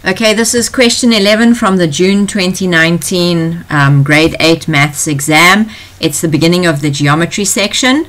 Okay, this is question 11 from the June 2019 grade 8 maths exam. It's the beginning of the geometry section,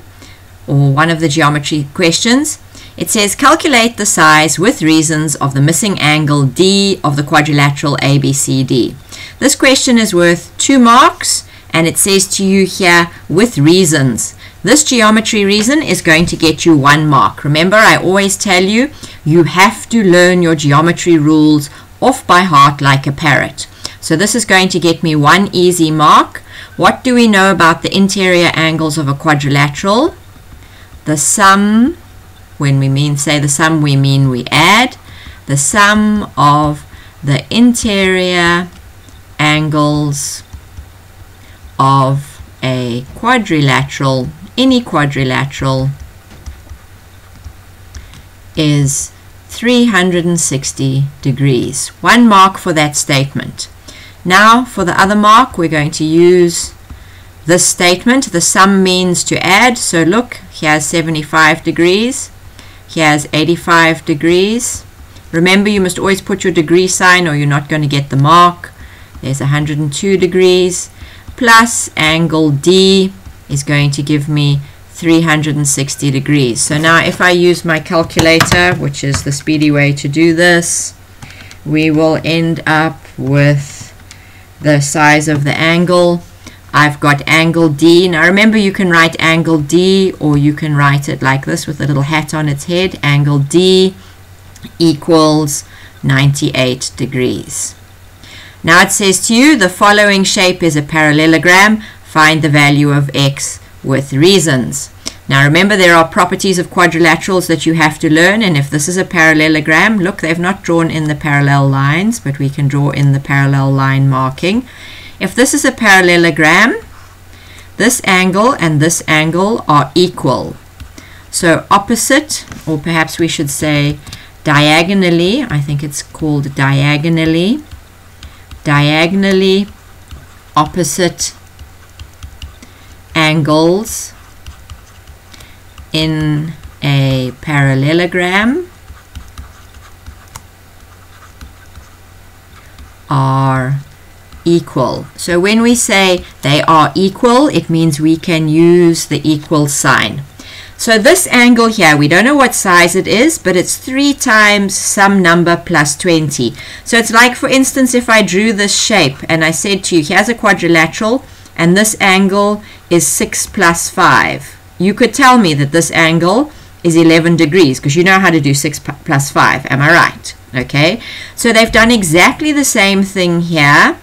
or one of the geometry questions. It says calculate the size with reasons of the missing angle D of the quadrilateral ABCD. This question is worth 2 marks, and it says to you here with reasons. This geometry reason is going to get you 1 mark. Remember, I always tell you, you have to learn your geometry rules off by heart like a parrot. So this is going to get me 1 easy mark. What do we know about the interior angles of a quadrilateral? The sum, when we say the sum, we mean we add. The sum of the interior angles of a quadrilateral, any quadrilateral, is 360 degrees. 1 mark for that statement. Now for the other mark, we're going to use this statement. The sum means to add. So look, here's 75 degrees. Here's 85 degrees. Remember, you must always put your degree sign or you're not going to get the mark. There's 102 degrees. Plus angle D is going to give me 360 degrees. So now if I use my calculator, which is the speedy way to do this, we will end up with the size of the angle. I've got angle D. Now remember, you can write angle D or you can write it like this with a little hat on its head. Angle D equals 98 degrees. Now it says to you, the following shape is a parallelogram. Find the value of x with reasons. Now remember, there are properties of quadrilaterals that you have to learn, and if this is a parallelogram, look, they've not drawn in the parallel lines, but we can draw in the parallel line marking. If this is a parallelogram, this angle and this angle are equal. So opposite, or perhaps we should say diagonally, I think it's called diagonally opposite angles in a parallelogram are equal. So when we say they are equal, it means we can use the equal sign. So this angle here, we don't know what size it is, but it's 3 times some number plus 20. So it's like, for instance, if I drew this shape and I said to you, here's a quadrilateral and this angle is 6 plus 5. You could tell me that this angle is 11 degrees because you know how to do 6 plus 5. Am I right? Okay. So they've done exactly the same thing here,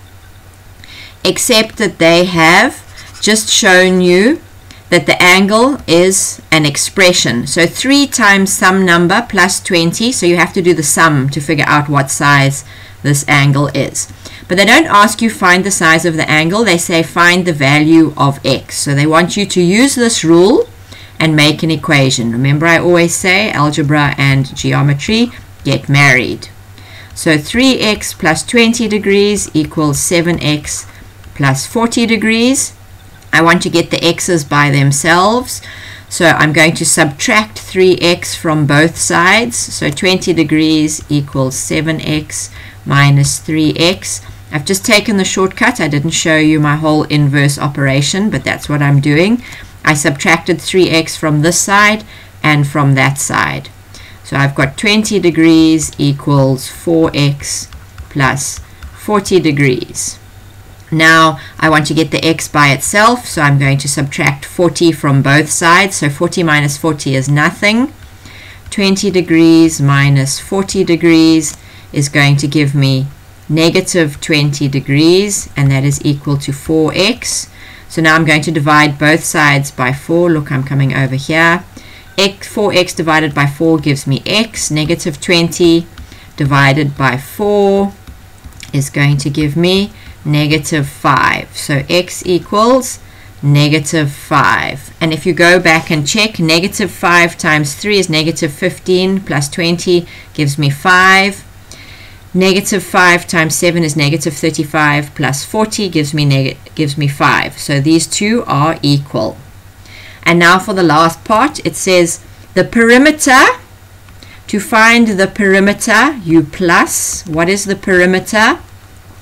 except that they have just shown you that the angle is an expression. So 3 times some number plus 20. So you have to do the sum to figure out what size this angle is. But they don't ask you find the size of the angle. They say find the value of x. So they want you to use this rule and make an equation. Remember, I always say algebra and geometry get married. So 3x plus 20 degrees equals 7x plus 40 degrees. I want to get the x's by themselves. So I'm going to subtract 3x from both sides. So 20 degrees equals 7x minus 3x. I've just taken the shortcut. I didn't show you my whole inverse operation, but that's what I'm doing. I subtracted 3x from this side and from that side. So I've got 20 degrees equals 4x plus 40 degrees. Now I want to get the x by itself, so I'm going to subtract 40 from both sides. So 40 minus 40 is nothing. 20 degrees minus 40 degrees is going to give me negative 20 degrees, and that is equal to 4x. So now I'm going to divide both sides by 4. Look, I'm coming over here. 4x divided by 4 gives me x. Negative 20 divided by 4 is going to give me negative 5. So x equals negative 5. And if you go back and check, negative 5 times 3 is negative 15 plus 20 gives me 5. Negative 5 times 7 is negative 35 plus 40 gives me 5. So these two are equal. And now for the last part, it says the perimeter To find the perimeter, you plus. What is the perimeter?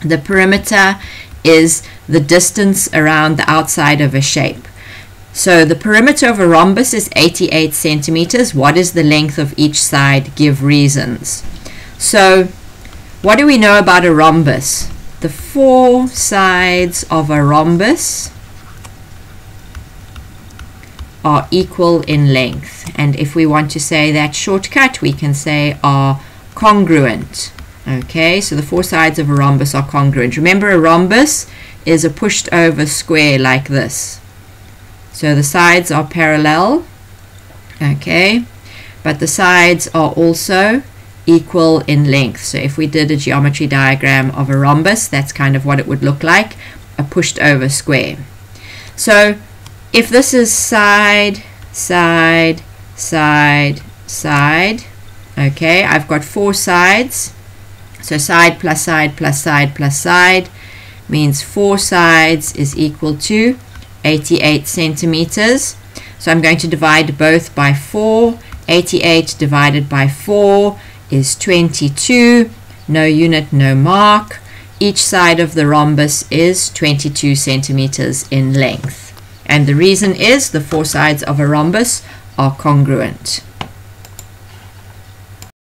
The perimeter is the distance around the outside of a shape. So the perimeter of a rhombus is 88 centimeters. What is the length of each side? Give reasons. So what do we know about a rhombus? The four sides of a rhombus are equal in length. And if we want to say that shortcut, we can say are congruent. Okay, so the four sides of a rhombus are congruent. Remember, a rhombus is a pushed over square like this. So the sides are parallel, okay, but the sides are also equal in length. So if we did a geometry diagram of a rhombus, that's kind of what it would look like, a pushed over square. So if this is side, side, side, side, okay, I've got four sides. So side plus side plus side plus side means four sides is equal to 88 centimeters. So I'm going to divide both by 4. 88 divided by 4 is 22. No unit, no mark. Each side of the rhombus is 22 centimeters in length. And the reason is the four sides of a rhombus are congruent.